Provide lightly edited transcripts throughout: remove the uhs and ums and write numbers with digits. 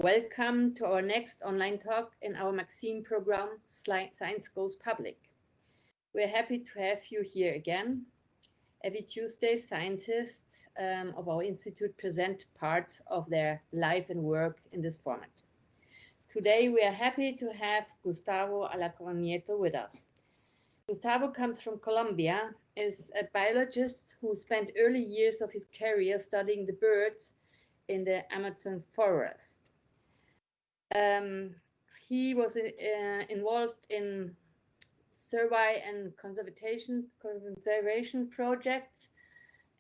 Welcome to our next online talk in our MaxCine program, Science Goes Public. We're happy to have you here again. Every Tuesday, scientists of our institute present parts of their life and work in this format. Today, we are happy to have Gustavo Alarcon-Nieto with us. Gustavo comes from Colombia, is a biologist who spent early years of his career studying the birds in the Amazon forest. He was involved in survey and conservation projects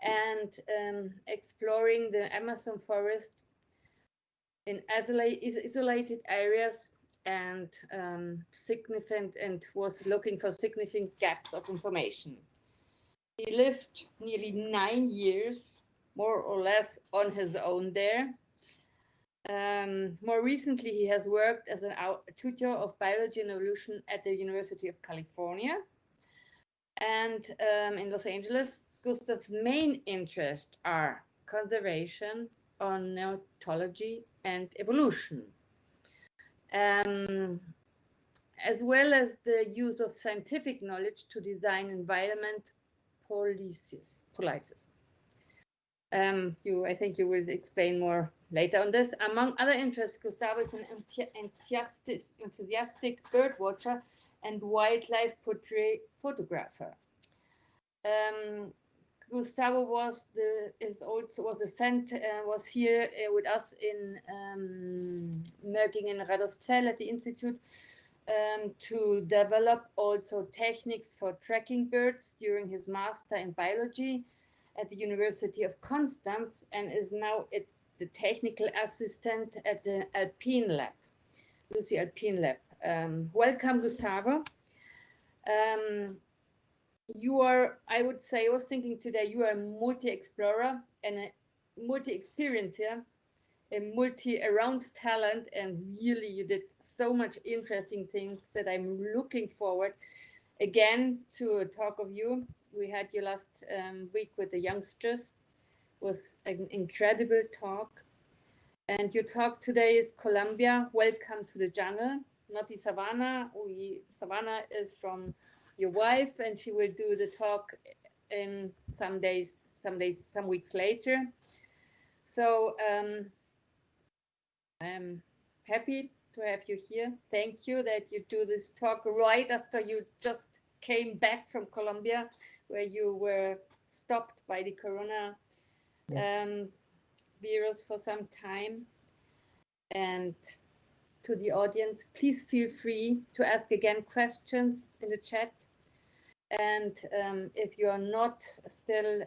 and exploring the Amazon forest in isolated areas and was looking for significant gaps of information. He lived nearly 9 years, more or less, on his own there. More recently, he has worked as a tutor of biology and evolution at the University of California. And in Los Angeles, Gustav's main interests are conservation, ornithology, and evolution, as well as the use of scientific knowledge to design environment policies. I think you will explain more later on this. Among other interests, Gustavo is an enthusiastic bird watcher and wildlife portrait photographer. Gustavo was here with us in Möging in Radolfzell at the Institute to develop also techniques for tracking birds during his master in biology at the University of Constance, and is now the technical assistant at the Alpine Lab, Lucy Alpine Lab. Welcome, Gustavo. You are, I would say, I was thinking today, you are a multi-explorer and a multi-experiencer, a multi-around talent, and really you did so much interesting things that I'm looking forward again to a talk of you. We had you last week with the youngsters. It was an incredible talk. And your talk today is Colombia, welcome to the jungle, not the Savanna. Savanna is from your wife, and she will do the talk in some weeks later. So I'm happy to have you here. Thank you that you do this talk right after you just came back from Colombia, where you were stopped by the corona virus for some time. And to the audience, please feel free to ask again questions in the chat. And if you are not still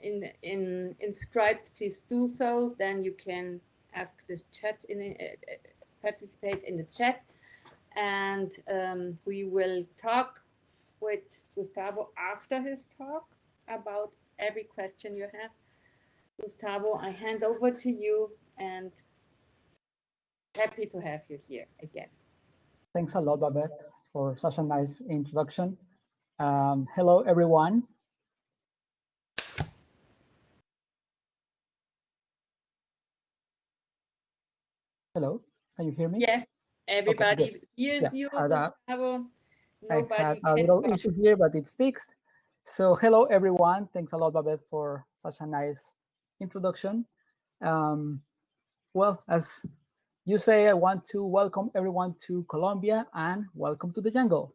inscribed, please do so. Then you can ask this chat participate in the chat, and we will talk with Gustavo after his talk about every question you have. Gustavo, I hand over to you, and happy to have you here again. Thanks a lot, Babette, for such a nice introduction. Hello, everyone. Hello, can you hear me? Yes, everybody okay, hears you, Gustavo. Nobody I had a little issue here, but it's fixed. So hello, everyone. Thanks a lot, Babette, for such a nice introduction. Well, as you say, I want to welcome everyone to Colombia and welcome to the jungle.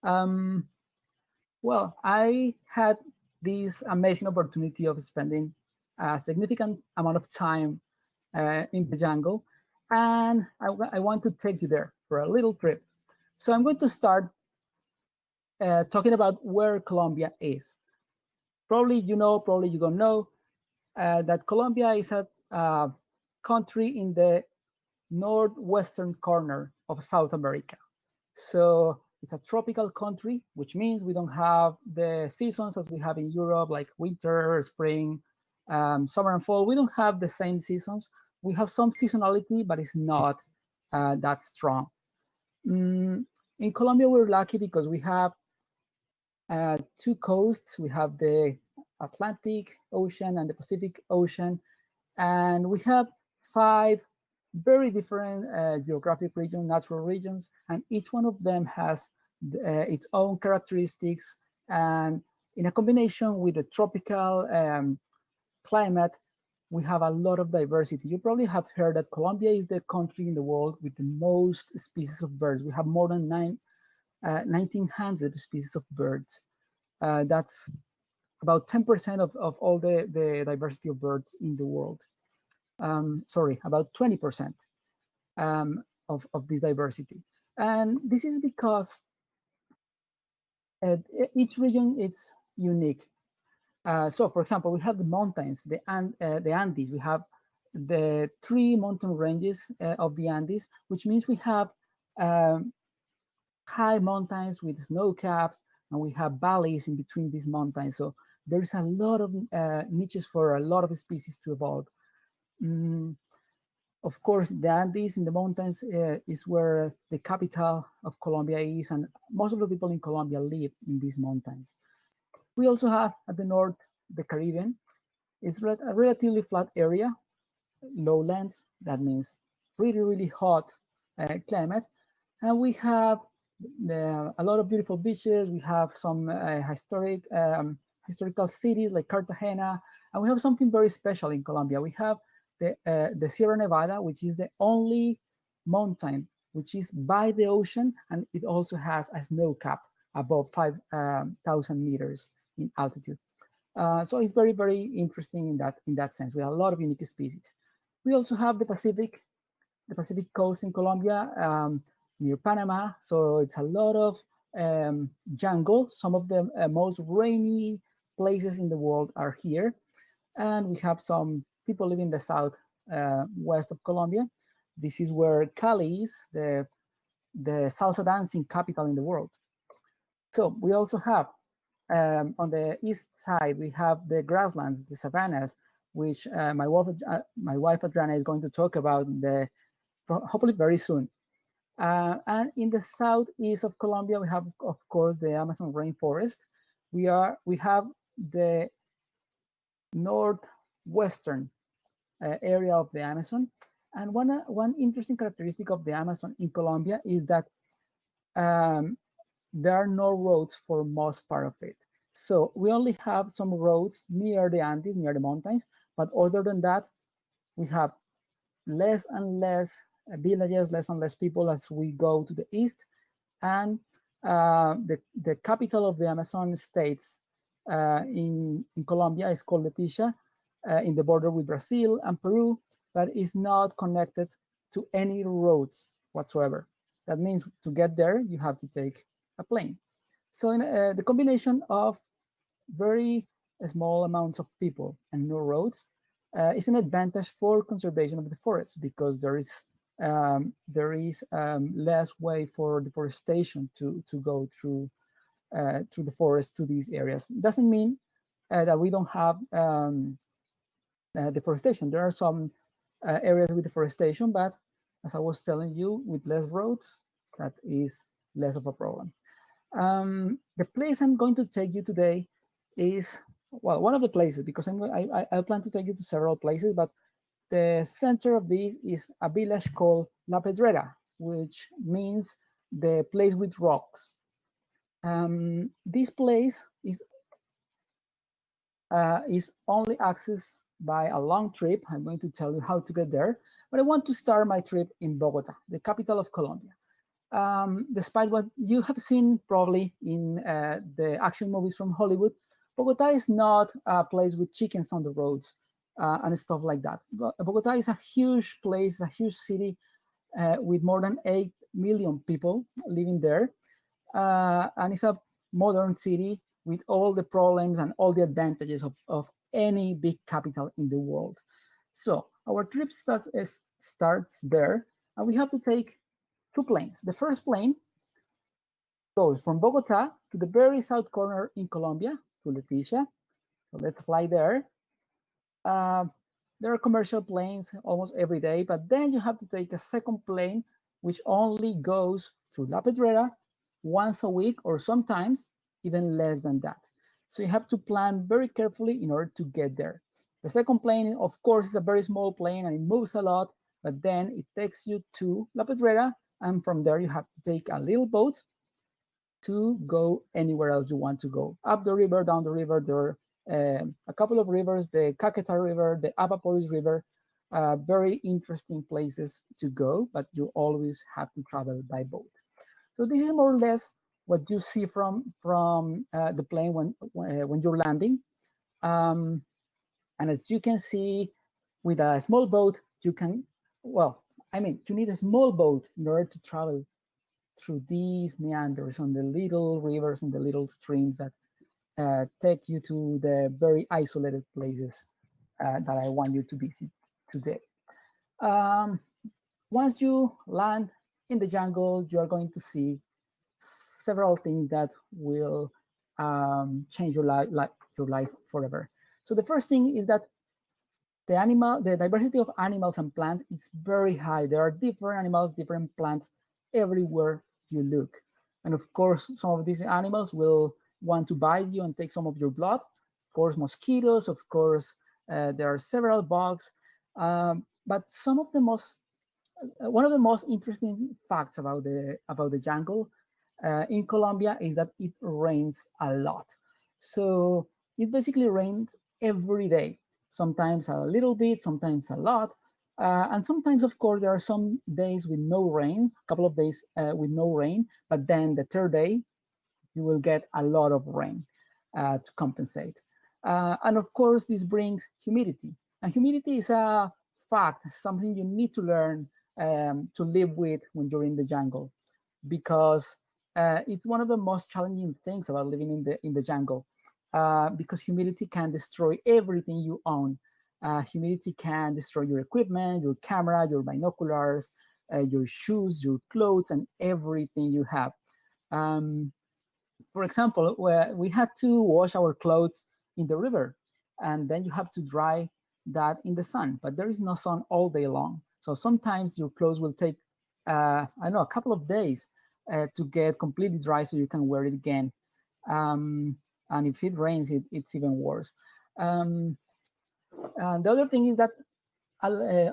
Well, I had this amazing opportunity of spending a significant amount of time in the jungle, and I want to take you there for a little trip. So I'm going to start talking about where Colombia is. Probably you know, probably you don't know, that Colombia is a country in the northwestern corner of South America. So it's a tropical country, which means we don't have the seasons as we have in Europe, like winter, spring, summer and fall. We don't have the same seasons. We have some seasonality, but it's not that strong. In Colombia, we're lucky because we have two coasts. We have the Atlantic Ocean and the Pacific Ocean, and we have 5 very different geographic regions, natural regions, and each one of them has its own characteristics. And in a combination with the tropical climate, we have a lot of diversity. You probably have heard that Colombia is the country in the world with the most species of birds. We have more than 1,900 species of birds. That's about 10% of all the diversity of birds in the world. Sorry, about 20% of this diversity. And this is because each region is unique. So, for example, we have the mountains, the Andes. We have the 3 mountain ranges of the Andes, which means we have um, high mountains with snow caps, and we have valleys in between these mountains. So there's a lot of niches for a lot of species to evolve. Mm, of course, the Andes in the mountains is where the capital of Colombia is, and most of the people in Colombia live in these mountains. We also have at the north the Caribbean. It's a relatively flat area, lowlands. That means really, really hot climate. And we have a lot of beautiful beaches. We have some historical cities like Cartagena. And we have something very special in Colombia. We have the Sierra Nevada, which is the only mountain which is by the ocean, and it also has a snow cap above 5,000 meters in altitude. So it's very, very interesting in that sense. We have a lot of unique species. We also have the Pacific coast in Colombia, near Panama. So it's a lot of jungle. Some of the most rainy places in the world are here. And we have some people living in the south west of Colombia. This is where Cali is, the salsa dancing capital in the world. So we also have on the east side, we have the grasslands, the savannas, which my wife Adriana is going to talk about hopefully very soon. And in the southeast of Colombia, we have, of course, the Amazon rainforest. We have the northwestern area of the Amazon. And one interesting characteristic of the Amazon in Colombia is that there are no roads for most part of it. So we only have some roads near the Andes, near the mountains, but other than that, we have less and less villages, less and less people as we go to the east. And the capital of the Amazon states in Colombia is called Leticia, in the border with Brazil and Peru, but is not connected to any roads whatsoever. That means to get there, you have to take a plane. So in, the combination of very small amounts of people and no roads is an advantage for conservation of the forest, because there is less way for deforestation to go through the forest to these areas. It doesn't mean that we don't have deforestation. There are some areas with deforestation, but as I was telling you, with less roads, that is less of a problem. The place I'm going to take you today is, well, one of the places, because I plan to take you to several places, but the center of this is a village called La Pedrera, which means the place with rocks. This place is only accessed by a long trip. I'm going to tell you how to get there, but I want to start my trip in Bogota, the capital of Colombia. Despite what you have seen probably in the action movies from Hollywood, Bogota is not a place with chickens on the roads and stuff like that. Bogota is a huge place, a huge city with more than 8 million people living there. And it's a modern city with all the problems and all the advantages of any big capital in the world. So our trip starts there, and we have to take 2 planes. The first plane goes from Bogota to the very south corner in Colombia, to Leticia. So let's fly there. There are commercial planes almost every day, but then you have to take a second plane, which only goes to La Pedrera once a week, or sometimes even less than that. So you have to plan very carefully in order to get there. The second plane, of course, is a very small plane and it moves a lot, but then it takes you to La Pedrera, and from there you have to take a little boat to go anywhere else you want to go. Up the river, down the river, there are a couple of rivers, the Caquetá River, the Apaporis River, very interesting places to go, but you always have to travel by boat. So this is more or less what you see from the plane when you're landing. Um, and as you can see, with a small boat, you can, well, I mean, you need a small boat in order to travel through these meanders on the little rivers and the little streams that take you to the very isolated places that I want you to visit today. Um, Once you land in the jungle, you are going to see several things that will change your life forever. So the first thing is that the diversity of animals and plants is very high. There are different animals, different plants everywhere you look. And of course, some of these animals will want to bite you and take some of your blood. Of course, mosquitoes, of course, there are several bugs. But one of the most interesting facts about the jungle in Colombia is that it rains a lot. So it basically rains every day, sometimes a little bit, sometimes a lot. And sometimes, of course, there are some days with no rains, a couple of days with no rain, but then the third day, you will get a lot of rain to compensate. And of course, this brings humidity. And humidity is a fact, something you need to learn to live with when you're in the jungle, because it's one of the most challenging things about living in the jungle, because humidity can destroy everything you own. Humidity can destroy your equipment, your camera, your binoculars, your shoes, your clothes, and everything you have. Um, for example, where we had to wash our clothes in the river, and then you have to dry that in the sun, but there is no sun all day long. So sometimes your clothes will take, I know, a couple of days to get completely dry so you can wear it again. And if it rains, it's even worse. Um, and the other thing is that a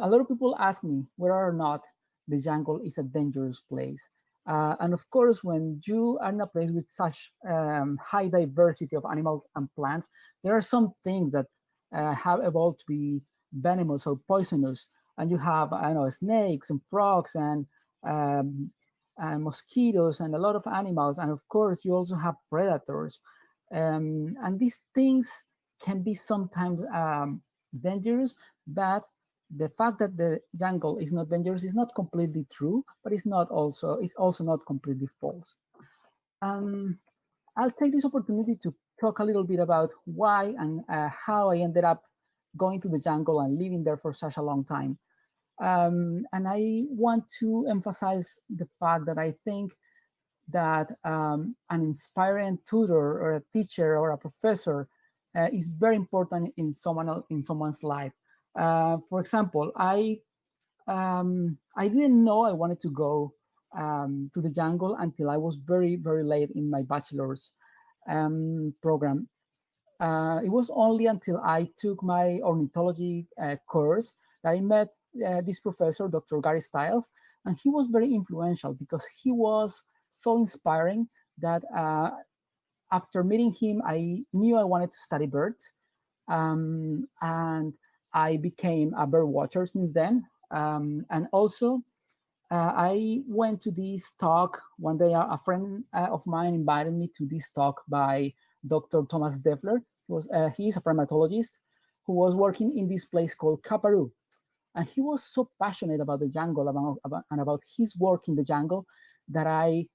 lot of people ask me whether or not the jungle is a dangerous place. And of course, when you are in a place with such high diversity of animals and plants, there are some things that have evolved to be venomous or poisonous. And you have, I know, snakes and frogs um, and mosquitoes and a lot of animals. And of course, you also have predators. And these things can be sometimes dangerous, but the fact that the jungle is not dangerous is not completely true, but it's also not completely false. Um, I'll take this opportunity to talk a little bit about why and how I ended up going to the jungle and living there for such a long time. And I want to emphasize the fact that I think that an inspiring tutor or a teacher or a professor is very important in someone's life. For example, I didn't know I wanted to go to the jungle until I was very late in my bachelor's program. It was only until I took my ornithology course that I met this professor, Dr. Gary Stiles, and he was very influential because he was so inspiring that after meeting him, I knew I wanted to study birds, and I became a bird watcher since then. And also, I went to this talk one day. A friend of mine invited me to this talk by Dr. Thomas Deffler. He is a primatologist who was working in this place called Caparu. And he was so passionate about the jungle and about his work in the jungle that I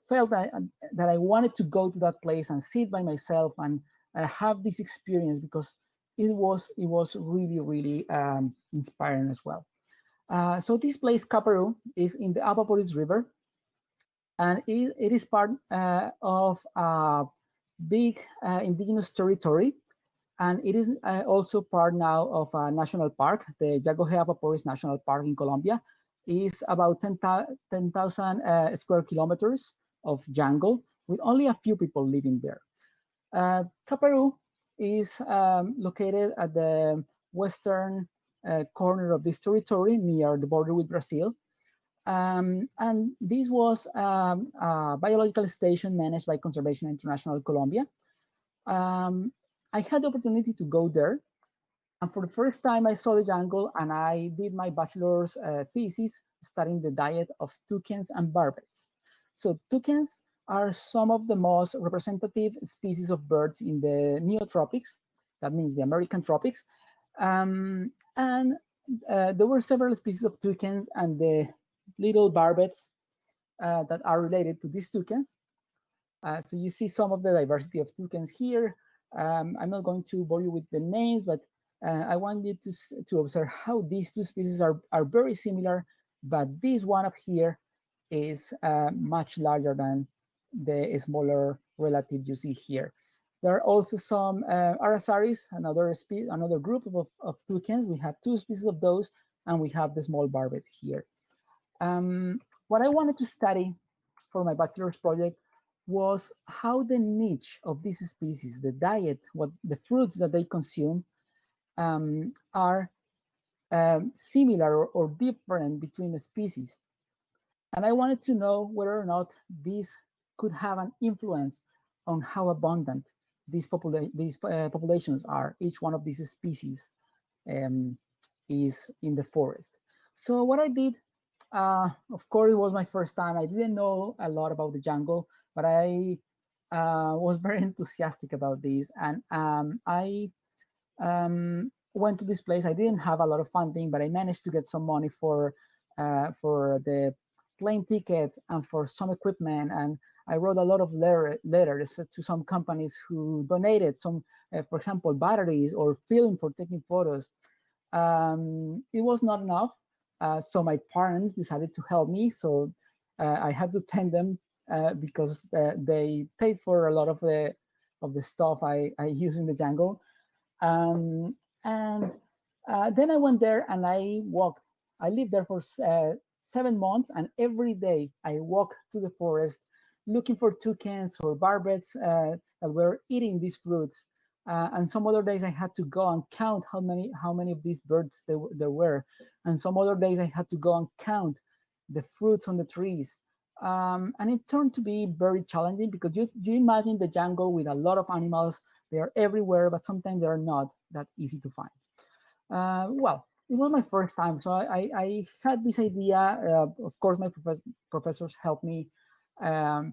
felt that I wanted to go to that place and sit by myself and have this experience because it was really inspiring as well. So this place, Caparu, is in the Apaporis River, and it is part of a big indigenous territory, and it is also part now of a national park. The Yagoje Apaporis National Park in Colombia is about 10,000 square kilometers of jungle with only a few people living there. Caparu is located at the western corner of this territory near the border with Brazil. And this was a biological station managed by Conservation International Colombia. I had the opportunity to go there. And for the first time, I saw the jungle, and I did my bachelor's thesis studying the diet of toucans and barbets. So toucans are some of the most representative species of birds in the neotropics. That means the American tropics. And there were several species of toucans, and the little barbets that are related to these toucans. So you see some of the diversity of toucans here. I'm not going to bore you with the names, but I want you to observe how these two species are very similar, but this one up here is much larger than the smaller relative you see here. There are also some arasaris, another group of toucans. We have two species of those, and we have the small barbet here. What I wanted to study for my bachelor's project was how the niche of these species, the diet, what the fruits that they consume, are similar or different between the species. And I wanted to know whether or not this could have an influence on how abundant these populations are. Each one of these species is in the forest. So what I did, of course, it was my first time. I didn't know a lot about the jungle, but I was very enthusiastic about this. And I went to this place. I didn't have a lot of funding, but I managed to get some money for the plane tickets and for some equipment. And I wrote a lot of letters to some companies who donated some, for example, batteries or film for taking photos. It was not enough. So my parents decided to help me. So I had to thank them because they paid for a lot of the stuff I use in the jungle. And then I went there and I walked. I lived there for 7 months, and every day I walked to the forest looking for toucans or barbets that were eating these fruits. And some other days I had to go and count how many of these birds there were. And some other days I had to go and count the fruits on the trees. And it turned to be very challenging because you imagine the jungle with a lot of animals. They are everywhere, but sometimes they are not that easy to find. Well, it was my first time, so I had this idea. Of course, my professors helped me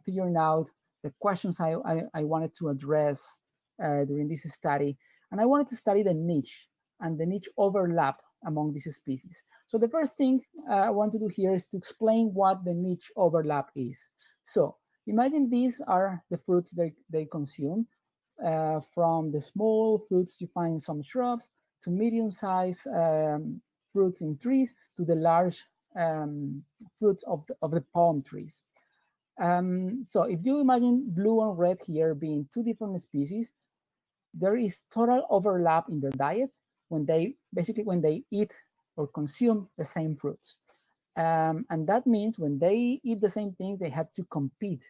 figuring out the questions I wanted to address during this study. And I wanted to study the niche and the niche overlap among these species. So the first thing I want to do here is to explain what the niche overlap is. So imagine these are the fruits they consume. From the small fruits you find in some shrubs to medium-sized fruits in trees to the large fruits of the palm trees. So if you imagine blue and red here being two different species, there is total overlap in their diet when they eat or consume the same fruits. And that means when they eat the same thing, they have to compete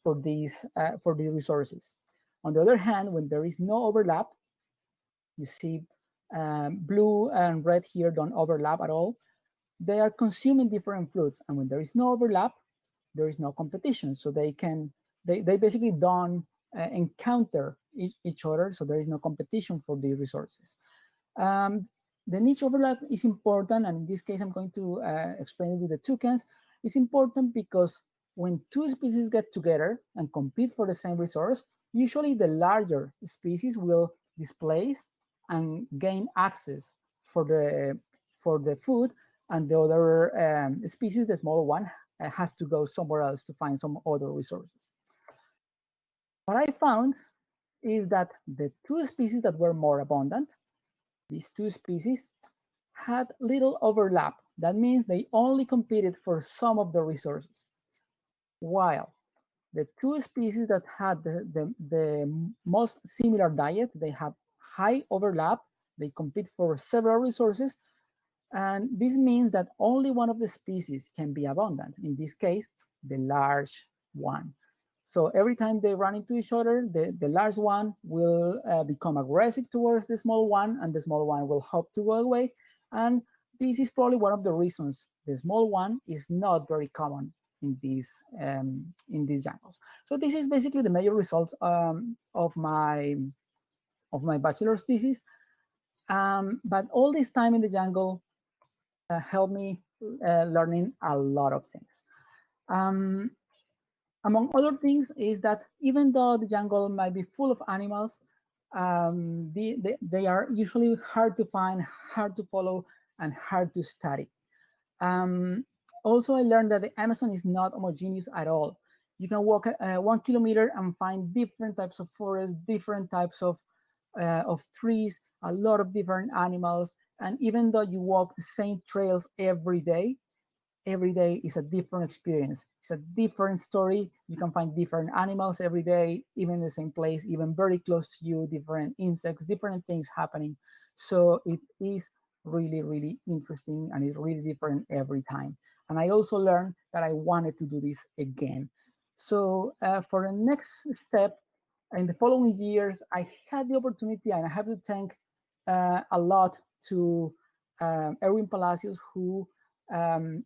for these resources. On the other hand, when there is no overlap, you see blue and red here don't overlap at all. They are consuming different fruits, and when there is no overlap, there is no competition. So they basically don't encounter each other, so there is no competition for the resources. The niche overlap is important, and in this case, I'm going to explain it with the toucans. It's important because when two species get together and compete for the same resource, usually the larger species will displace and gain access for the food, and the other species, the smaller one, has to go somewhere else to find some other resources. What I found is that the two species that were more abundant, these two species, had little overlap. That means they only competed for some of the resources. While the two species that had the most similar diet, they have high overlap, they compete for several resources, and this means that only one of the species can be abundant, in this case, the large one. So every time they run into each other, the large one will become aggressive towards the small one, and the small one will hope to go away. And this is probably one of the reasons the small one is not very common in these jungles. So this is basically the major results of my bachelor's thesis. But all this time in the jungle helped me learning a lot of things. Um, Among other things is that even though the jungle might be full of animals, they are usually hard to find, hard to follow, and hard to study. Um, Also, I learned that the Amazon is not homogeneous at all. You can walk 1 kilometer and find different types of forests, different types of trees, a lot of different animals. And even though you walk the same trails every day is a different experience. It's a different story. You can find different animals every day, even in the same place, even very close to you, different insects, different things happening. So it is really, really interesting, and it's really different every time. And I also learned that I wanted to do this again. So for the next step, in the following years, I had the opportunity, and I have to thank a lot to Erwin Palacios, who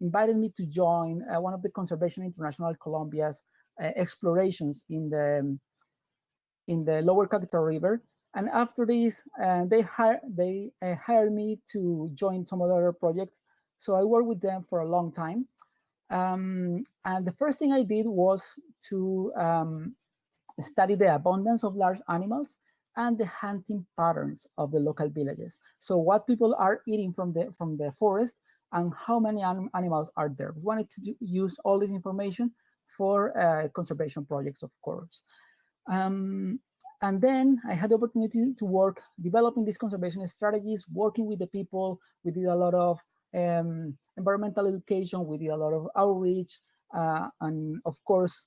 invited me to join one of the Conservation International Colombia's explorations in the lower Caquetá River. And after this, they hired me to join some other projects. So I worked with them for a long time. And the first thing I did was to study the abundance of large animals and the hunting patterns of the local villages. So what people are eating from the forest, and how many animals are there. We wanted to use all this information for conservation projects, of course. And then I had the opportunity to work developing these conservation strategies, working with the people. We did a lot of environmental education. We did a lot of outreach. And of course,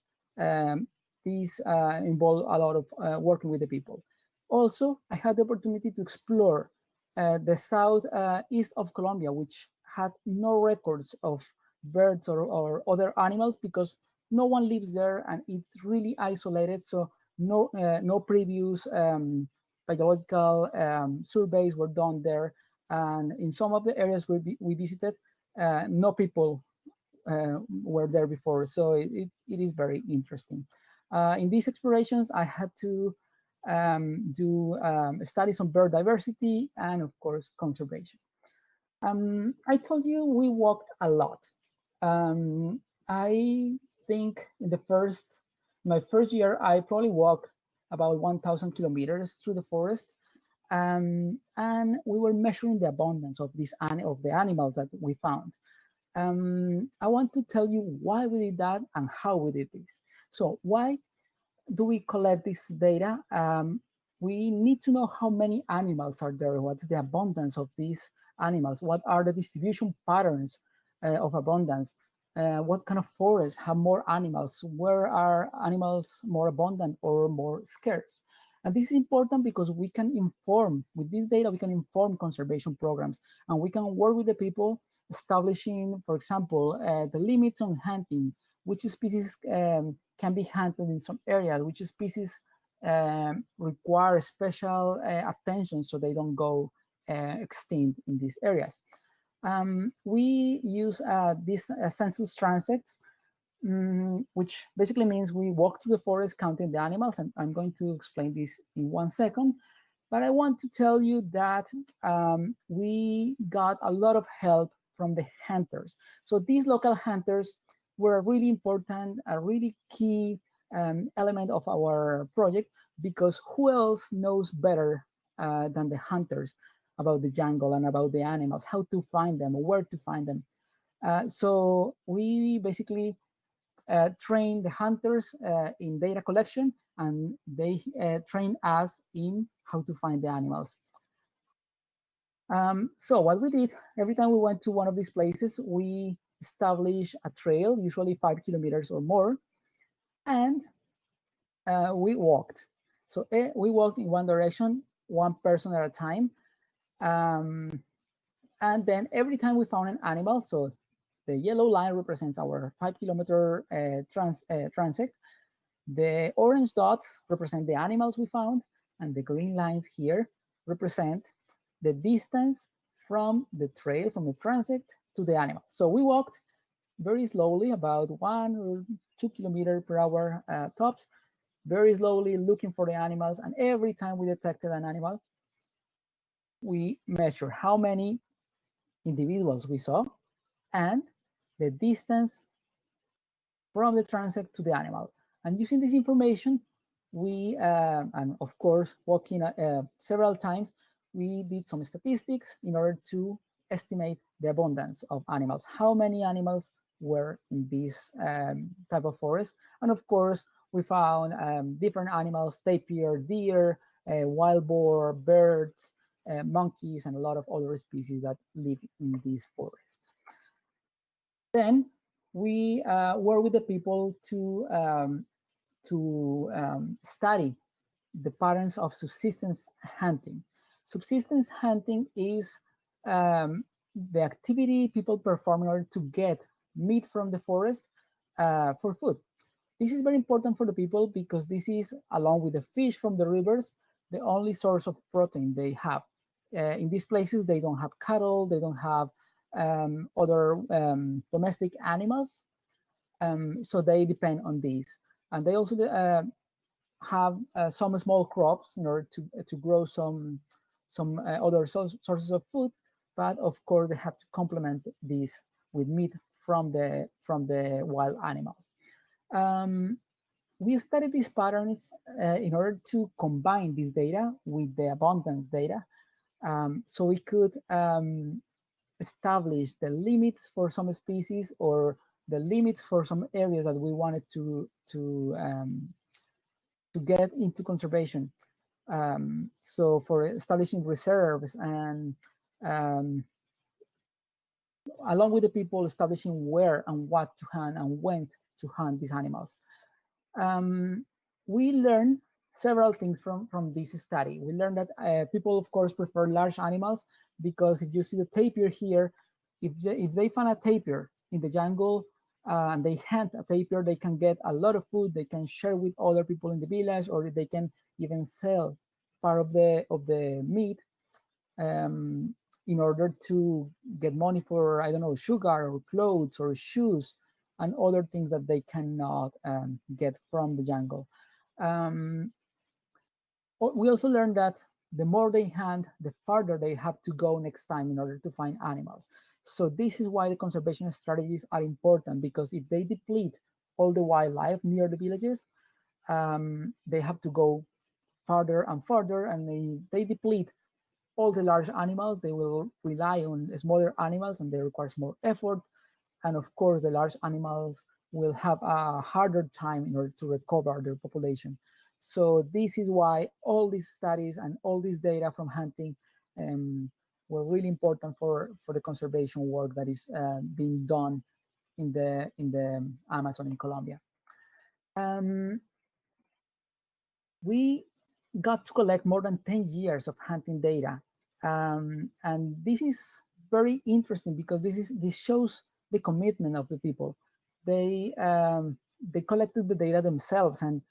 these involve a lot of working with the people. Also, I had the opportunity to explore the south east of Colombia, which had no records of birds or other animals because no one lives there and it's really isolated. So no previous biological surveys were done there. And in some of the areas we visited, no people were there before. So it is very interesting. In these explorations, I had to do studies on bird diversity and, of course, conservation. I told you we walked a lot. I think in my first year, I probably walked about 1,000 kilometers through the forest. And we were measuring the abundance of the animals that we found. I want to tell you why we did that and how we did this. So why do we collect this data? We need to know how many animals are there, what's the abundance of these animals, what are the distribution patterns of abundance, what kind of forests have more animals, where are animals more abundant or more scarce. And this is important because we can inform, with this data, we can inform conservation programs, and we can work with the people establishing, for example, the limits on hunting, which species can be hunted in some areas, which species require special attention so they don't go extinct in these areas. We use these census transects, which basically means we walk through the forest counting the animals, and I'm going to explain this in 1 second. But I want to tell you that we got a lot of help from the hunters. So these local hunters were a really important, a really key element of our project, because who else knows better than the hunters about the jungle and about the animals, how to find them, where to find them. So we basically train the hunters in data collection, and they train us in how to find the animals. So what we did, every time we went to one of these places, we established a trail, usually 5 kilometers or more, and we walked. So we walked in one direction, one person at a time. And then every time we found an animal, so the yellow line represents our 5 kilometer transect. The orange dots represent the animals we found, and the green lines here represent the distance from the trail, from the transit to the animal. So we walked very slowly, about 1 or 2 kilometers per hour tops, very slowly looking for the animals. And every time we detected an animal, we measure how many individuals we saw and the distance from the transect to the animal. And using this information, we, and of course, walking several times, we did some statistics in order to estimate the abundance of animals, how many animals were in this type of forest. And of course, we found different animals, tapir, deer, wild boar, birds, monkeys, and a lot of other species that live in these forests. Then we work with the people to study the patterns of subsistence hunting. Subsistence hunting is the activity people perform in order to get meat from the forest for food. This is very important for the people because this is, along with the fish from the rivers, the only source of protein they have. In these places, they don't have cattle, they don't have other domestic animals, so they depend on these. And they also have some small crops in order to grow some other sources of food, but of course they have to complement this with meat from the wild animals. We studied these patterns in order to combine this data with the abundance data, so we could establish the limits for some species or the limits for some areas that we wanted to get into conservation. So for establishing reserves and along with the people establishing where and what to hunt and when to hunt these animals. We learned several things from this study. We learned that people, of course, prefer large animals because if you see the tapir here, if they find a tapir in the jungle and they hunt a tapir, they can get a lot of food. They can share with other people in the village, or they can even sell part of the meat in order to get money for, I don't know, sugar or clothes or shoes and other things that they cannot get from the jungle. We also learned that the more they hunt, the farther they have to go next time in order to find animals. So this is why the conservation strategies are important, because if they deplete all the wildlife near the villages, they have to go farther and farther, and they deplete all the large animals, they will rely on smaller animals, and they require more effort. And of course, the large animals will have a harder time in order to recover their population. So this is why all these studies and all this data from hunting were really important for the conservation work that is being done in the Amazon in Colombia. We got to collect more than 10 years of hunting data. And this is very interesting because this shows the commitment of the people. They collected the data themselves, and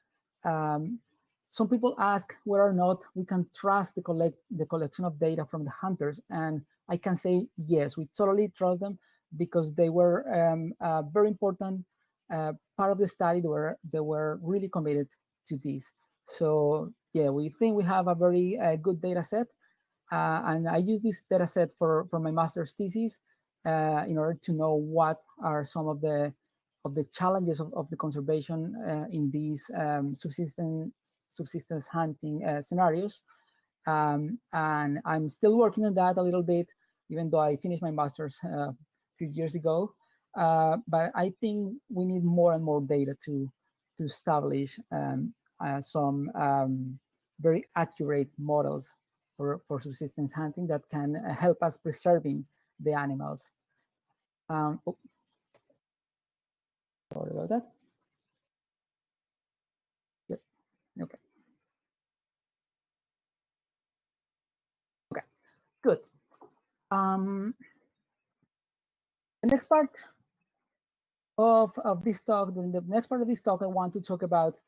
some people ask whether or not we can trust the collection of data from the hunters, and I can say yes, we totally trust them because they were a very important part of the study. They were really committed to this. So yeah, we think we have a very good data set. And I use this data set for my master's thesis in order to know what are some of the challenges of the conservation in these subsistence hunting scenarios. And I'm still working on that a little bit, even though I finished my master's a few years ago. But I think we need more and more data to establish some very accurate models for subsistence hunting that can help us preserving the animals. Oh, sorry about that. Yep. Okay. Okay. Good. The next part of this talk, during the next part of this talk, I want to talk about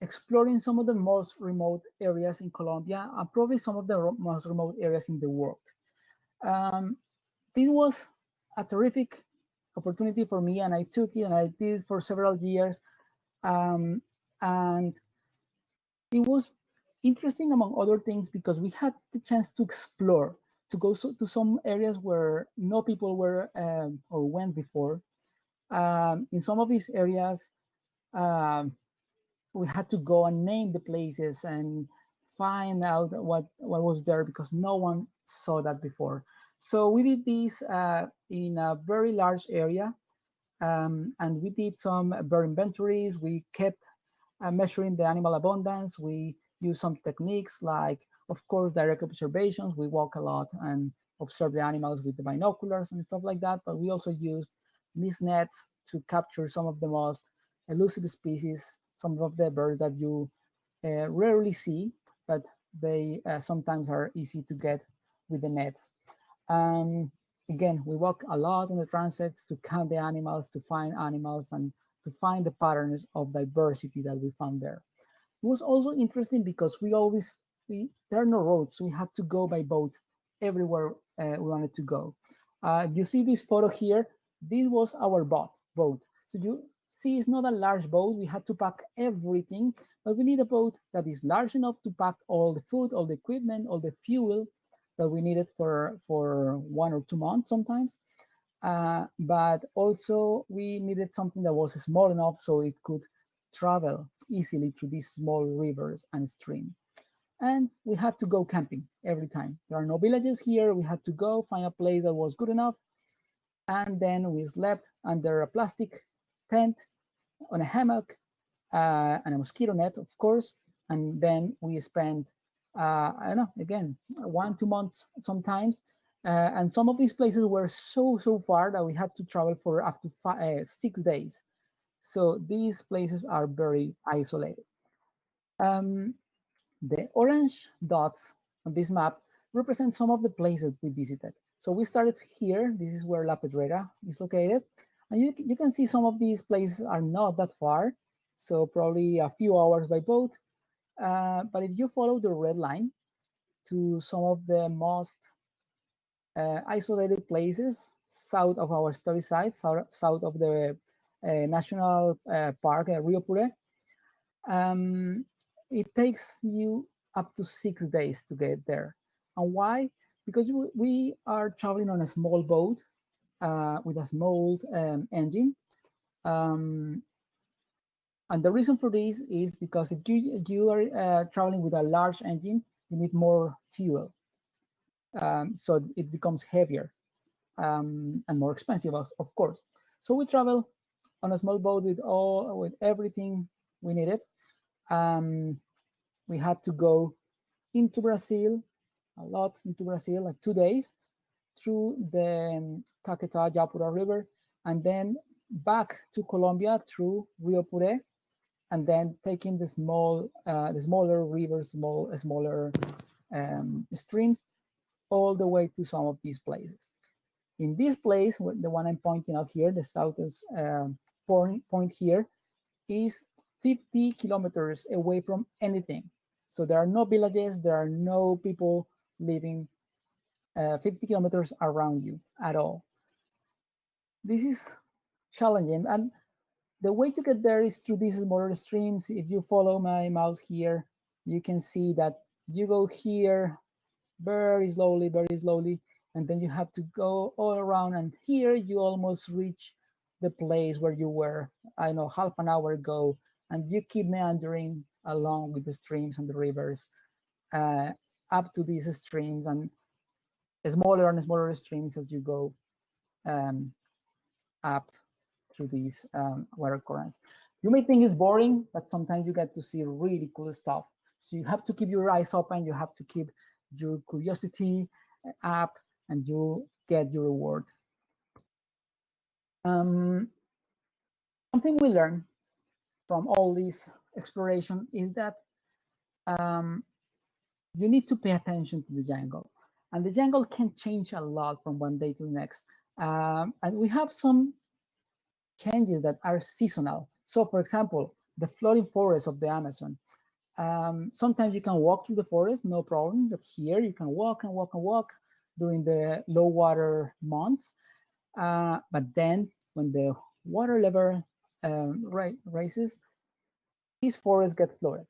exploring some of the most remote areas in Colombia and probably some of the most remote areas in the world. Um, this was a terrific opportunity for me, and I took it and I did it for several years. Um, and it was interesting among other things because we had the chance to explore, to go to some areas where no people were or went before. In some of these areas, um, we had to go and name the places and find out what was there because no one saw that before. So we did this in a very large area, and we did some bird inventories. We kept measuring the animal abundance. We use some techniques like, of course, direct observations. We walk a lot and observe the animals with the binoculars and stuff like that. But we also used mist nets to capture some of the most elusive species, some of the birds that you rarely see, but they sometimes are easy to get with the nets. Um, Again, we walk a lot on the transects to count the animals, to find animals, and to find the patterns of diversity that we found there. It was also interesting because there are no roads. We had to go by boat everywhere we wanted to go. You see this photo here. This was our boat. So you see, it's not a large boat. We had to pack everything, but we need a boat that is large enough to pack all the food, all the equipment, all the fuel that we needed for 1 or 2 months sometimes. But also we needed something that was small enough so it could travel easily through these small rivers and streams. And we had to go camping every time. There are no villages here. We had to go find a place that was good enough. And then we slept under a plastic tent on a hammock and a mosquito net, of course. And then we spent, I don't know, again, 1, 2 months sometimes. And some of these places were so far that we had to travel for up to 6 days. So these places are very isolated. Um, the orange dots on this map represent some of the places we visited. So we started here. This is where La Pedrera is located. And you can see some of these places are not that far. So probably a few hours by boat. But if you follow the red line to some of the most isolated places south of our study site, south of the national park, Rio Pure, it takes you up to 6 days to get there. And why? Because we are traveling on a small boat with a small engine. Um, and the reason for this is because if you are traveling with a large engine, you need more fuel. So it becomes heavier and more expensive, of course. So we travel on a small boat with everything we needed. We had to go into Brazil, a lot into Brazil, like 2 days, through the Caquetá Japura River, and then back to Colombia through Rio Pure, and then taking the smaller rivers, smaller streams, all the way to some of these places. In this place, the one I'm pointing out here, the southest point here, is 50 kilometers away from anything. So there are no villages, there are no people living 50 kilometers around you at all. This is challenging. And the way to get there is through these smaller streams. If you follow my mouse here, you can see that you go here very slowly, and then you have to go all around. And here you almost reach the place where you were, I know, half an hour ago, and you keep meandering along with the streams and the rivers up to these streams and smaller and smaller streams as you go up through these water currents. You may think it's boring, but sometimes you get to see really cool stuff. So you have to keep your eyes open, you have to keep your curiosity up, and you get your reward. Something we learn from all this exploration is that you need to pay attention to the jungle. And the jungle can change a lot from one day to the next. And we have some changes that are seasonal. So for example, the floating forest of the Amazon. Sometimes you can walk through the forest, no problem. But here you can walk and walk and walk during the low water months. But then when the water level rises, these forests get flooded.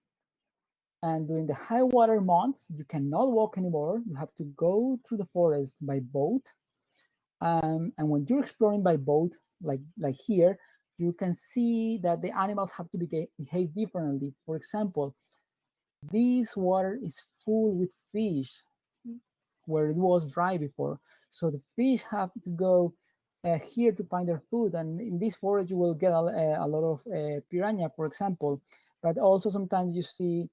And during the high water months, you cannot walk anymore. You have to go through the forest by boat. And when you're exploring by boat, like here, you can see that the animals have to behave differently. For example, this water is full with fish where it was dry before. So the fish have to go here to find their food. And in this forest, you will get a lot of piranha, for example. But also sometimes you see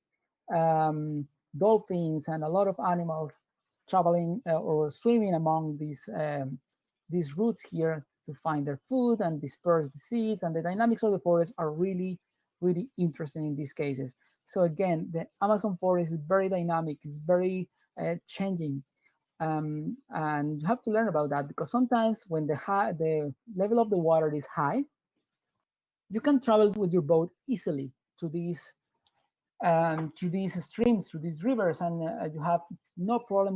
dolphins and a lot of animals traveling or swimming among these roots here to find their food and disperse the seeds. And the dynamics of the forest are really, really interesting in these cases. So again, the Amazon forest is very dynamic, it's very changing. And you have to learn about that, because sometimes when the level of the water is high, you can travel with your boat easily to these streams, to these rivers, and you have no problem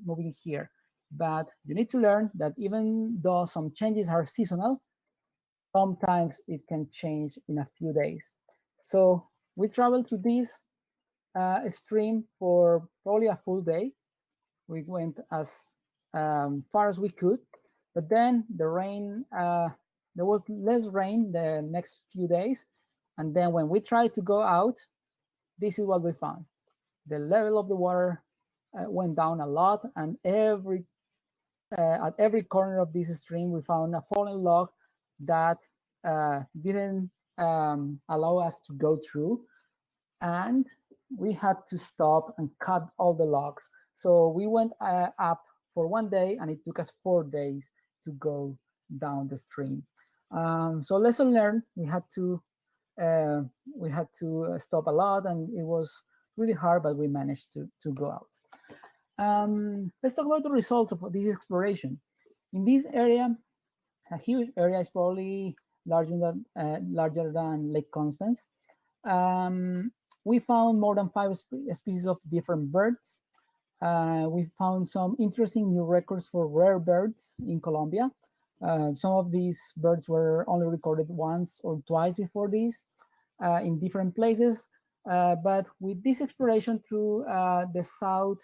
moving here. But you need to learn that even though some changes are seasonal, sometimes it can change in a few days. So we traveled to this stream for probably a full day. We went as far as we could, but then the rain, there was less rain the next few days. And then when we tried to go out, this is what we found. The level of the water went down a lot, and at every corner of this stream, we found a fallen log that didn't allow us to go through. And we had to stop and cut all the logs. So we went up for one day, and it took us 4 days to go down the stream. So lesson learned, we had to stop a lot, and it was really hard, but we managed to go out. Let's talk about the results of this exploration. In this area, a huge area, is probably larger than Lake Constance. We found more than 5 species of different birds. We found some interesting new records for rare birds in Colombia. Some of these birds were only recorded once or twice before this in different places. But with this exploration through the south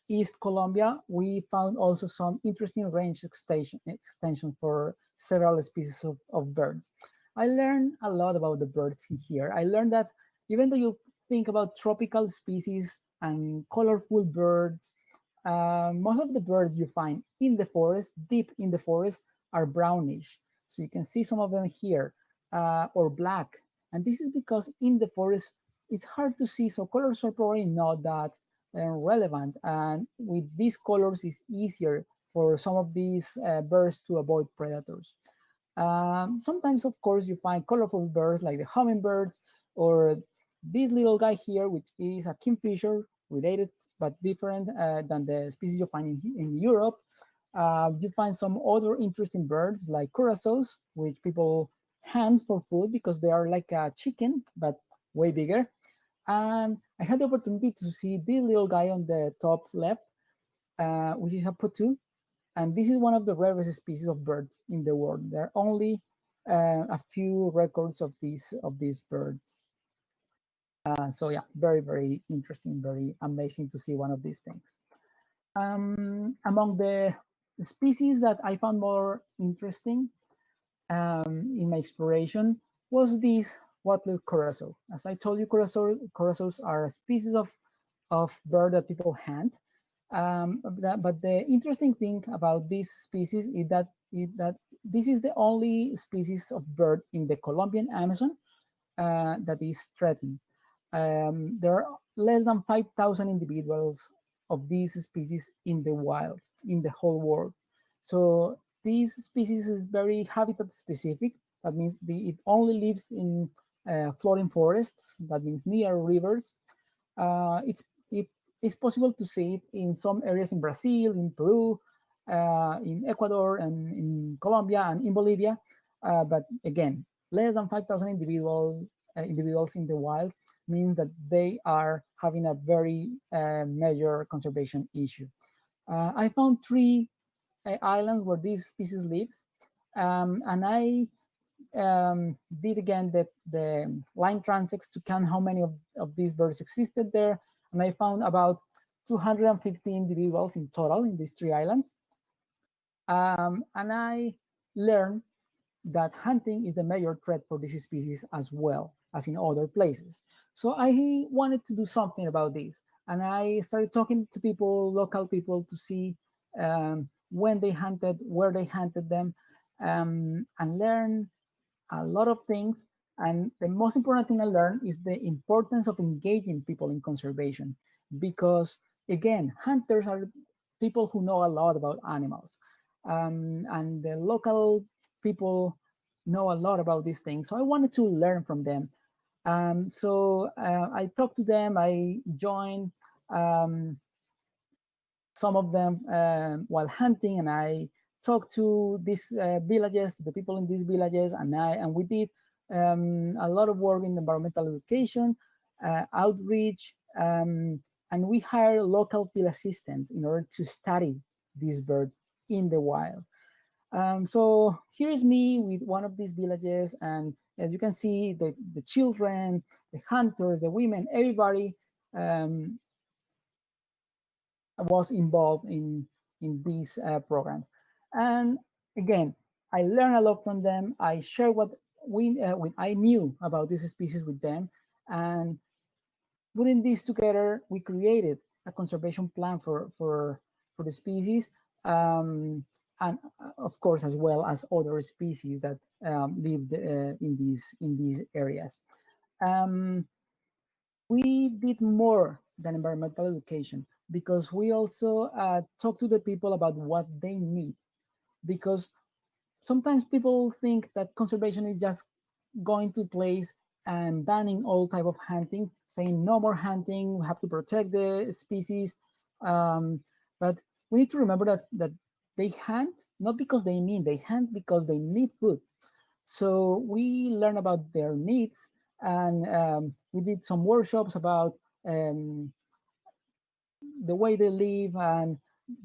East Colombia, we found also some interesting range extension for several species of birds. I learned a lot about the birds here. I learned that even though you think about tropical species and colorful birds, most of the birds you find in the forest, deep in the forest, are brownish. So you can see some of them here, or black. And this is because in the forest, it's hard to see, so colors are probably not that relevant. And with these colors, it's easier for some of these birds to avoid predators. Sometimes, of course, you find colorful birds like the hummingbirds, or this little guy here, which is a kingfisher, related but different than the species you find in Europe. You find some other interesting birds like curassows, which people hunt for food because they are like a chicken, but way bigger. And I had the opportunity to see this little guy on the top left, which is a putu. And this is one of the rarest species of birds in the world. There are only a few records of these birds. So yeah, very, very interesting, very amazing to see one of these things. Among the species that I found more interesting in my exploration was this wattled curassow. As I told you, curassows are a species of bird that people hunt. But the interesting thing about this species is that this is the only species of bird in the Colombian Amazon that is threatened. There are less than 5,000 individuals of these species in the wild, in the whole world. So this species is very habitat specific. That means it only lives in floating forests. That means near rivers. It's possible to see it in some areas in Brazil, in Peru, in Ecuador, and in Colombia, and in Bolivia. But again, less than 5,000 individuals in the wild means that they are having a very major conservation issue. I found three islands where this species lives, and I did again the line transects to count how many of these birds existed there, and I found about 250 individuals in total in these three islands. And I learned that hunting is the major threat for this species as well as in other places. So I wanted to do something about this. And I started talking to people, local people, to see when they hunted, where they hunted them, and learn a lot of things. And the most important thing I learned is the importance of engaging people in conservation. Because again, hunters are people who know a lot about animals. And the local people know a lot about these things. So I wanted to learn from them. So I talked to them, I joined some of them while hunting, and I talked to these villages, to the people in these villages, and we did a lot of work in environmental education, outreach, and we hired local field assistants in order to study this bird in the wild. So here is me with one of these villages, and as you can see, the children, the hunters, the women, everybody was involved in these programs. And again, I learned a lot from them. I shared what I knew about this species with them, and putting this together, we created a conservation plan for the species, and of course, as well as other species that lived in these areas. Um, we did more than environmental education because we also talk to the people about what they need. Because sometimes people think that conservation is just going to place and banning all type of hunting, saying no more hunting, we have to protect the species. But we need to remember that they hunt not because they hunt because they need food. So we learn about their needs, and we did some workshops about the way they live and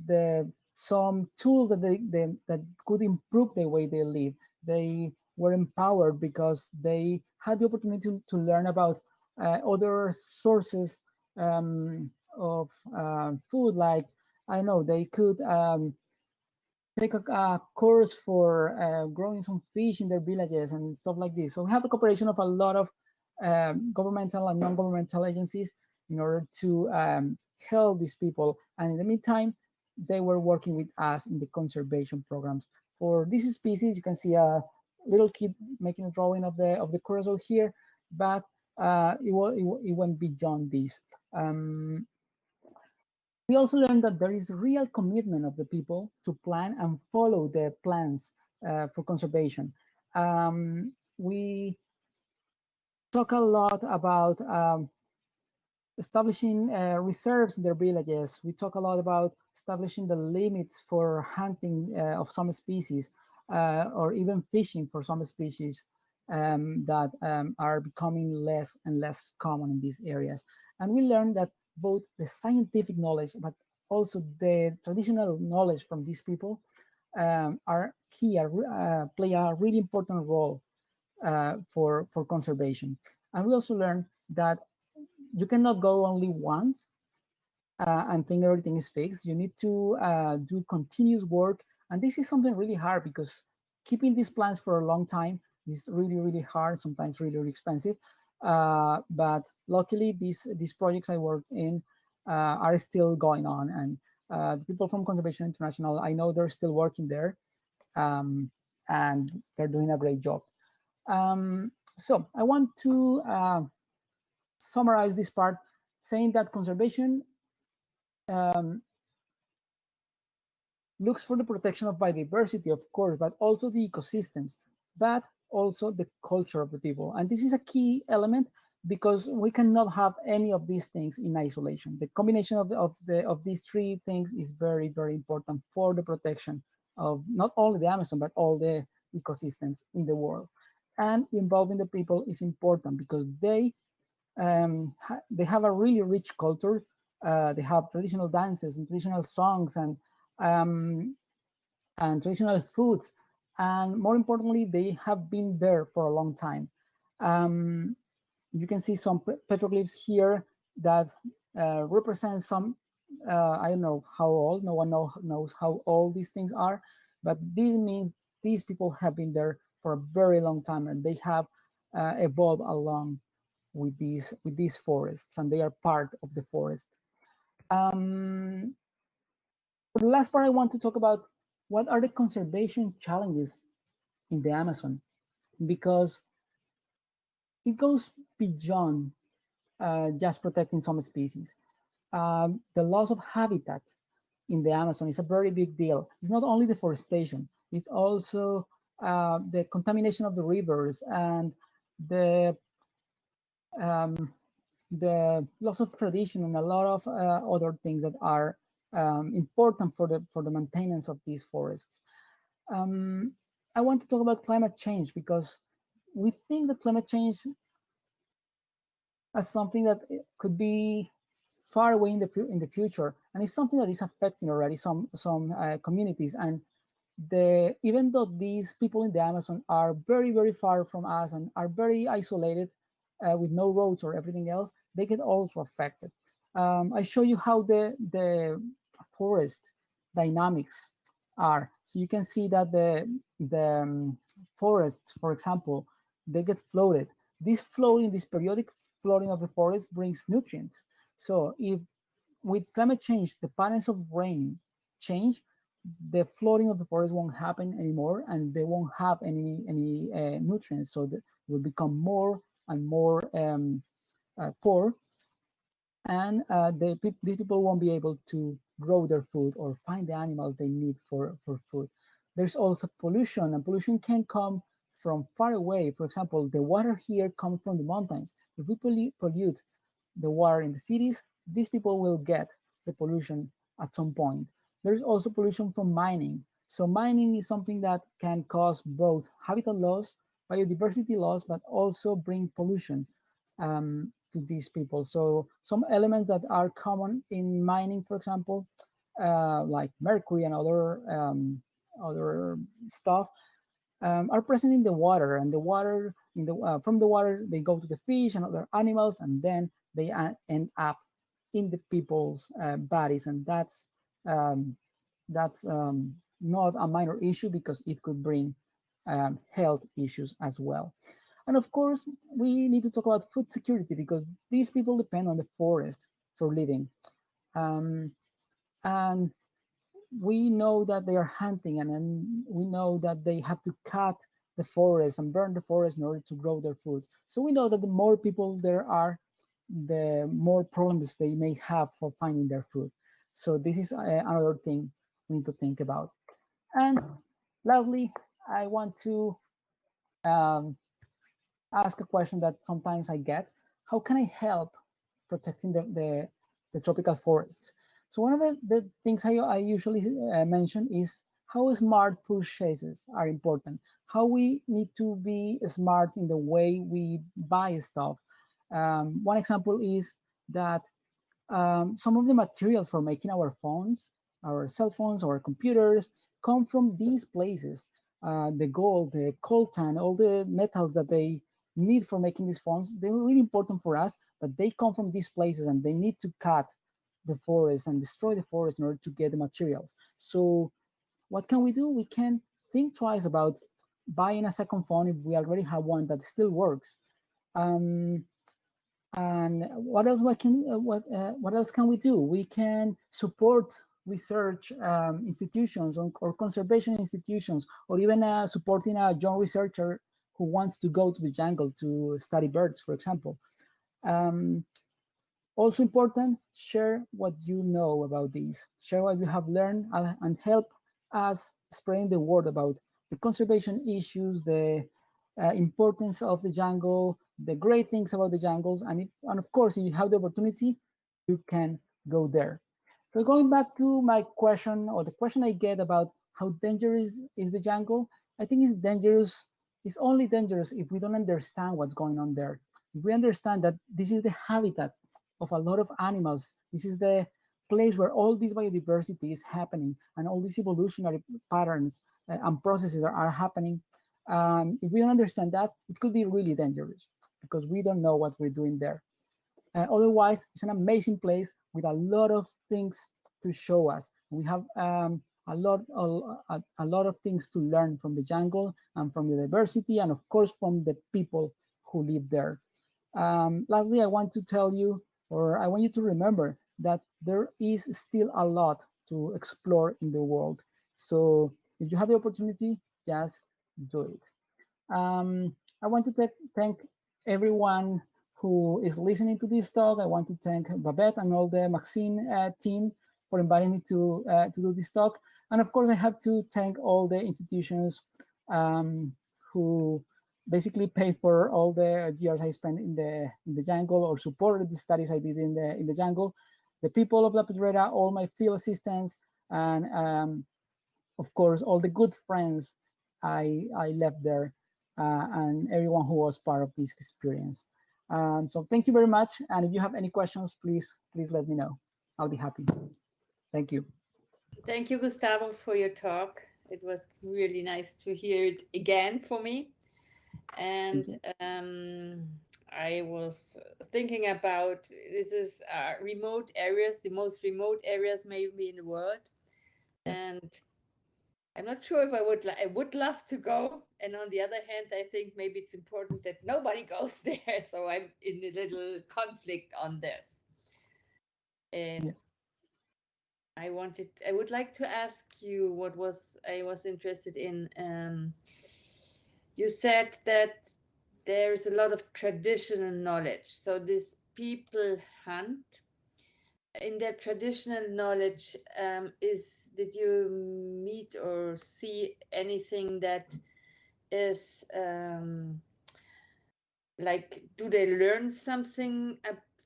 the some tools that could improve the way they live. They were empowered because they had the opportunity to learn about other sources of food. Like, I know they could take a course for growing some fish in their villages and stuff like this. So we have a cooperation of a lot of governmental and non-governmental agencies in order to help these people. And in the meantime, they were working with us in the conservation programs. For this species, you can see a little kid making a drawing of the curassow here, but it went beyond this. We also learned that there is real commitment of the people to plan and follow the plans for conservation. We talk a lot about establishing reserves in their villages. We talk a lot about establishing the limits for hunting of some species, or even fishing for some species that are becoming less and less common in these areas. And we learned that both the scientific knowledge, but also the traditional knowledge from these people are key, play a really important role for conservation. And we also learned that you cannot go only once and think everything is fixed. You need to do continuous work. And this is something really hard because keeping these plans for a long time is really, really hard, sometimes really, really expensive. But luckily, these projects I work in are still going on. And the people from Conservation International, I know they're still working there, and they're doing a great job. So I want to summarize this part saying that conservation looks for the protection of biodiversity, of course, but also the ecosystems, but also the culture of the people. And this is a key element because we cannot have any of these things in isolation. The combination of these three things is very, very important for the protection of not only the Amazon, but all the ecosystems in the world. And involving the people is important because they have a really rich culture. They have traditional dances and traditional songs um, and traditional foods, and more importantly, they have been there for a long time. Um, you can see some petroglyphs here that represent some. I don't know how old. No one knows how old these things are, but this means these people have been there for a very long time, and they have evolved along with these forests, and they are part of the forest. Um, for the last part, I want to talk about what are the conservation challenges in the Amazon, because it goes beyond just protecting some species. The loss of habitat in the Amazon is a very big deal. It's not only deforestation, it's also the contamination of the rivers and the um, the loss of tradition and a lot of other things that are important for the maintenance of these forests. Um, I want to talk about climate change because we think that climate change as something that could be far away in the future, and it's something that is affecting already some communities. And even though these people in the Amazon are very far from us and are very isolated with no roads or everything else, they get also affected. I show you how the forest dynamics are. So you can see that the forests, for example, they get flooded. This periodic flooding of the forest brings nutrients. So if with climate change, the patterns of rain change, the flooding of the forest won't happen anymore, and they won't have any nutrients. So they will become more and more poor, and these people won't be able to grow their food or find the animals they need for food. There's also pollution, and pollution can come from far away. For example, the water here comes from the mountains. If we pollute the water in the cities, these people will get the pollution at some point. There's also pollution from mining. So mining is something that can cause both habitat loss, biodiversity loss, but also bring pollution to these people. So some elements that are common in mining, for example, like mercury and other stuff, are present in the water, and the water from the water they go to the fish and other animals, and then they end up in the people's bodies, and um, that's not a minor issue because it could bring health issues as well. And of course, we need to talk about food security because these people depend on the forest for living. Um, and we know that they are hunting, and then we know that they have to cut the forest and burn the forest in order to grow their food. So we know that the more people there are, the more problems they may have for finding their food. So this is another thing we need to think about. And lastly, I want to um, ask a question that sometimes I get. How can I help protecting the tropical forests? So one of the things I usually mention is how smart purchases are important, how we need to be smart in the way we buy stuff. One example is that some of the materials for making our phones, our cell phones, our computers come from these places. The gold, the coltan, all the metals that they need for making these phones, they're really important for us, but they come from these places and they need to cut the forest and destroy the forest in order to get the materials. So what can we do? We can think twice about buying a second phone if we already have one that still works. Um, and what else? What else can we do? We can support research institutions or conservation institutions, or even supporting a young researcher who wants to go to the jungle to study birds, for example. Um, Also important, share what you know about these. Share what you have learned and help us spreading the word about the conservation issues, the importance of the jungle, the great things about the jungles, and of course, if you have the opportunity, you can go there. So going back to my question, or the question I get about how dangerous is the jungle, I think it's dangerous it's only dangerous if we don't understand what's going on there. If we understand that this is the habitat of a lot of animals, this is the place where all this biodiversity is happening and all these evolutionary patterns and processes are happening. If we don't understand that, it could be really dangerous because we don't know what we're doing there. Otherwise, it's an amazing place with a lot of things to show us. We have a lot of things to learn from the jungle and from the diversity, and of course from the people who live there. Lastly, I want to tell you, or I want you to remember that there is still a lot to explore in the world. So if you have the opportunity, just do it. I want to thank everyone who is listening to this talk. I want to thank Babette and all the MaxCine team for inviting me to do this talk. And of course, I have to thank all the institutions who basically paid for all the years I spent in the jungle or supported the studies I did in the jungle. The people of La Pedrera, all my field assistants, and of course, all the good friends I left there, and everyone who was part of this experience. So thank you very much. And if you have any questions, please let me know. I'll be happy. Thank you. Thank you, Gustavo, for your talk. It was really nice to hear it again for me. Thank And you. I was thinking about this is remote areas, the most remote areas maybe in the world. Yes. And I'm not sure if I would love to go. And on the other hand, I think maybe it's important that nobody goes there. So I'm in a little conflict on this. And Yes. I would like to ask you what I was interested in. You said that there's a lot of traditional knowledge. So these people hunt. In their traditional knowledge, did you meet or see anything that is like, do they learn something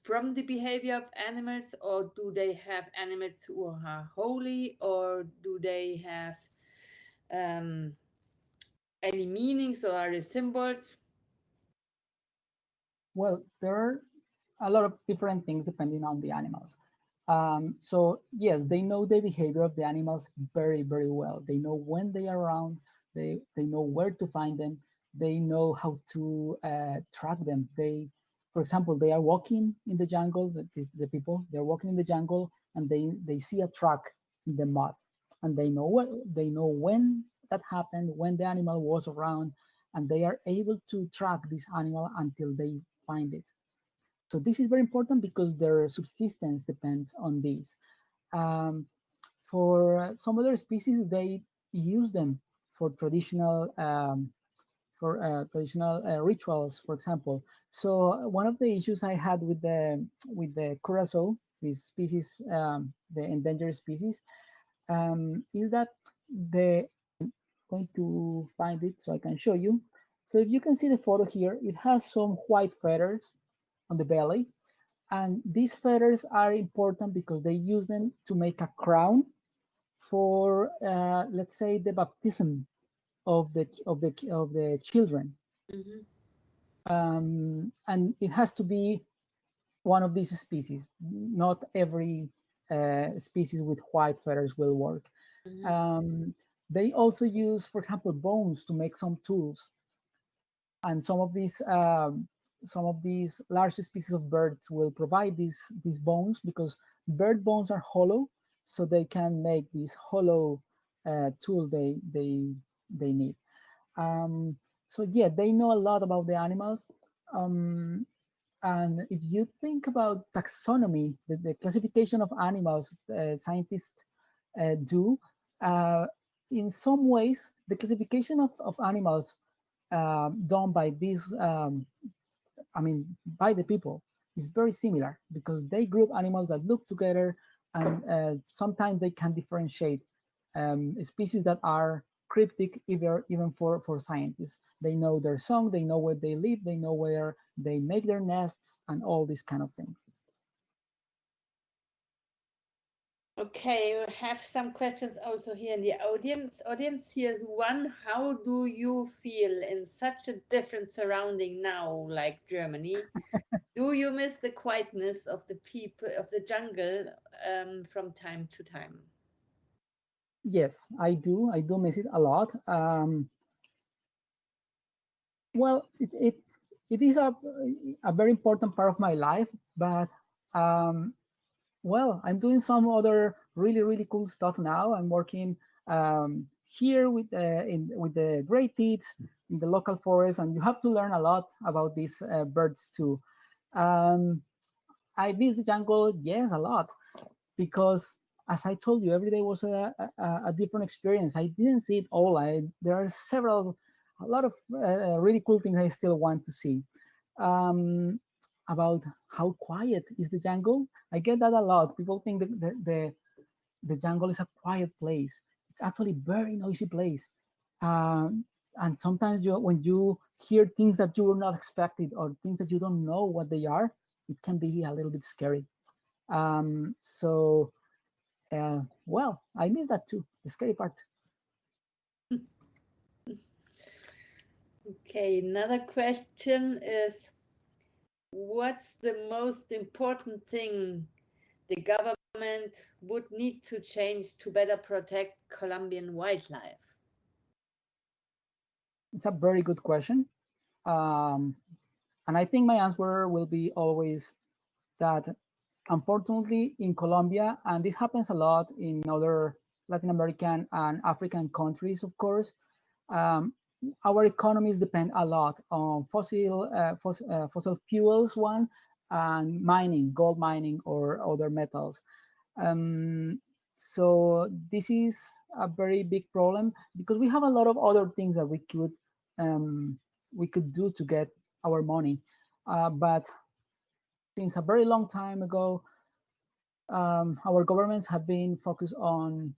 from the behavior of animals, or do they have animals who are holy, or do they have um, any meanings or are they symbols? Well, there are a lot of different things depending on the animals. So yes, they know the behavior of the animals very, very well. They know when they are around. They know where to find them. They know how to track them. For example, they are walking in the jungle. The people they're walking in the jungle and they see a track in the mud, and they know when that happened, when the animal was around, and they are able to track this animal until they find it. So this is very important because their subsistence depends on this. Um, for some other species, they use them for traditional rituals, for example. So one of the issues I had with the curassow, this species, the endangered species, is that the going to find it so I can show you. So if you can see the photo here, it has some white feathers on the belly. And these feathers are important because they use them to make a crown for, let's say, the baptism of the children. Mm-hmm. And it has to be one of these species. Not every species with white feathers will work. Mm-hmm. Um, they also use, for example, bones to make some tools. And some of these large species of birds will provide these bones because bird bones are hollow, so they can make this hollow tool they need. Um, so yeah, they know a lot about the animals. Um, and if you think about taxonomy, the classification of animals scientists do, uh, in some ways, the classification of animals done by these, by the people, is very similar because they group animals that look together, and sometimes they can differentiate species that are cryptic, even for scientists. They know their song, they know where they live, they know where they make their nests, and all these kind of things. Okay, we have some questions also here in the audience. Here's one. How do you feel in such a different surrounding now, like Germany? Do you miss the quietness of the people of the jungle from time to time? Yes, I do. I do miss it a lot. Well, it is a very important part of my life, but um, well, I'm doing some other really cool stuff now. I'm working here with the great teats in the local forest, and you have to learn a lot about these birds too. Um, I miss the jungle, yes, a lot, because as I told you, every day was a different experience. I didn't see it all. There are a lot of really cool things I still want to see. Um, about how quiet is the jungle, I get that a lot. People think that the jungle is a quiet place. It's actually a very noisy place. Um, and sometimes when you hear things that you were not expected or things that you don't know what they are, it can be a little bit scary. So well, I miss that too, the scary part. Okay, another question is, what's the most important thing the government would need to change to better protect Colombian wildlife? It's a very good question. Um, and I think my answer will be always that unfortunately in Colombia, and this happens a lot in other Latin American and African countries, of course, um, our economies depend a lot on fossil fuels, one, and mining, gold mining or other metals. Um, so this is a very big problem because we have a lot of other things that we could do to get our money, but since a very long time ago, our governments have been focused on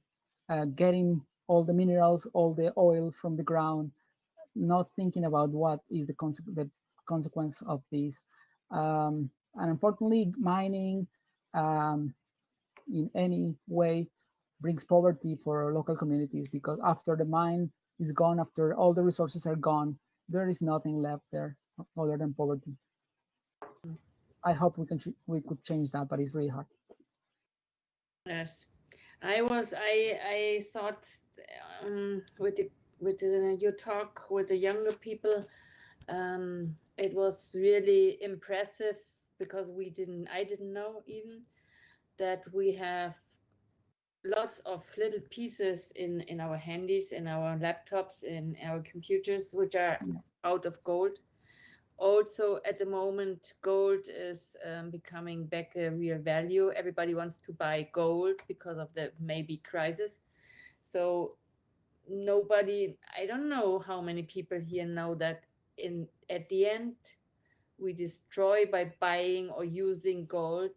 getting all the minerals, all the oil from the ground, not thinking about what is the consequence of this. And unfortunately, mining um, in any way brings poverty for local communities because after the mine is gone, after all the resources are gone, there is nothing left there other than poverty. I hope we could change that, but it's really hard. Yes, I thought with your talk with the younger people, it was really impressive because I didn't know even that we have lots of little pieces in our handies, in our laptops, in our computers, which are Yeah. out of gold. Also, at the moment, gold is becoming back a real value. Everybody wants to buy gold because of the maybe crisis. So I don't know how many people here know that at the end we destroy by buying or using gold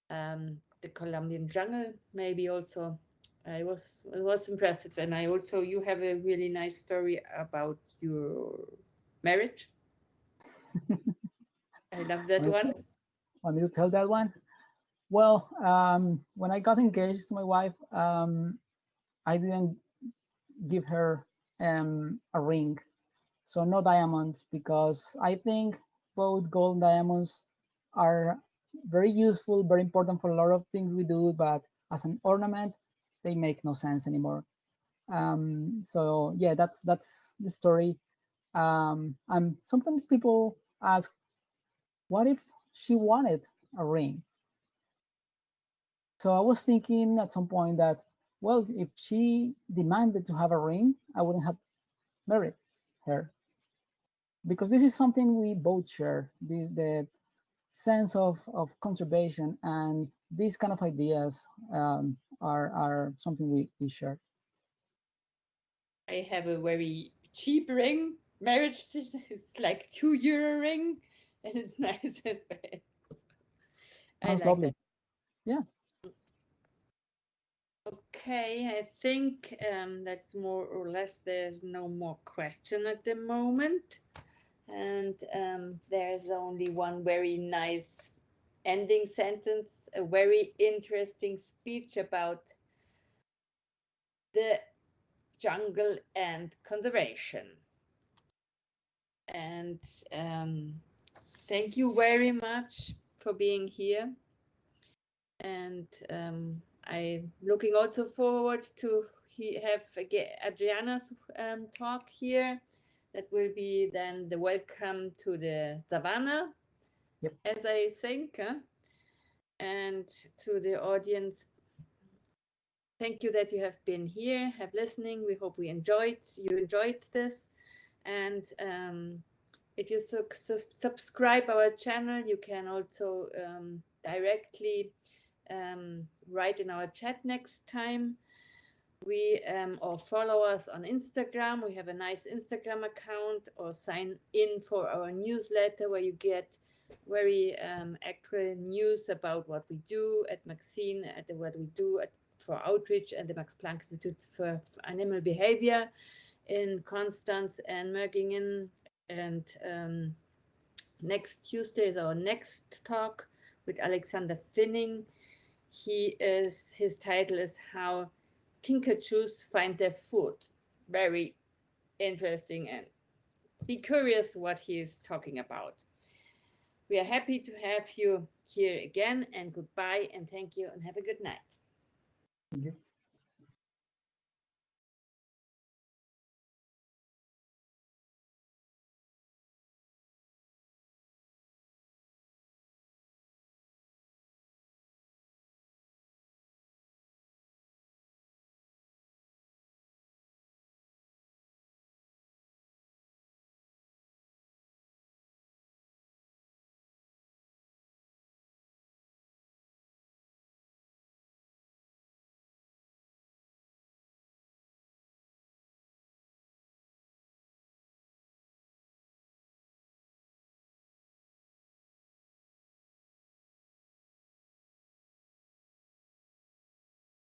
the Colombian jungle. Maybe also it was impressive, and I also you have a really nice story about your marriage. I love that Want one. me to tell that one? Well, when I got engaged to my wife, I didn't give her a ring, so no diamonds, because I think both gold and diamonds are very useful, very important for a lot of things we do, but as an ornament, they make no sense anymore. So yeah, that's the story. And sometimes people ask, what if she wanted a ring? So I was thinking at some point that, well, if she demanded to have a ring, I wouldn't have married her, because this is something we both share, the sense of conservation, and these kind of ideas are something we share. I have a very cheap ring. Marriage is like €2 ring, and it's nice as well. I Sounds like that. lovely. Yeah. Okay, I think that's more or less. There's no more question at the moment, and there's only one very nice ending sentence a very interesting speech about the jungle and conservation. And thank you very much for being here. And I'm looking also forward to have Adriana's talk here. That will be then the welcome to the Savanna, Yep. as I think. And to the audience, thank you that you have been here, have listening. We hope you enjoyed this. And if you subscribe our channel, you can also directly write in our chat next time. We or follow us on Instagram. We have a nice Instagram account, or sign in for our newsletter where you get very actual news about what we do at MaxCine, what we do for outreach and the Max Planck Institute for Animal Behavior in Constance and Mögingen. And next Tuesday is our next talk with Alexander Finning. His title is How Kinkajous Find Their Food. Very interesting, and be curious what he is talking about. We are happy to have you here again, and goodbye, and thank you, and have a good night. Thank you.